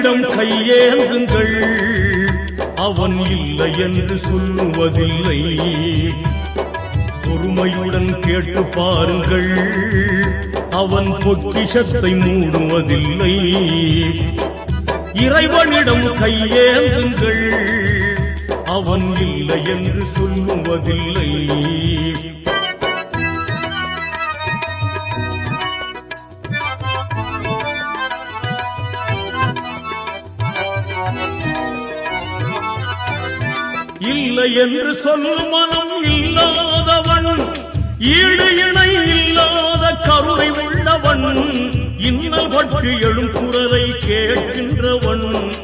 இறைவனிடம் கையேந்துங்கள், அவன் இல்லை என்று சொல்லுவதில்லை. பொறுமையுடன் கேட்டு பாருங்கள், அவன் பொக்கிஷத்தை மூடுவதில்லை. இறைவனிடம் கையேந்துங்கள், அவன் இல்லை என்று சொல்லுவதில்லை. இல்லை என்று சொல்லும் மனம் இல்லாதவன், ஈடு இணை இல்லாத கருணை உள்ளவன், இன்னல் பற்றி எழும் குரலை கேட்கின்றவன்.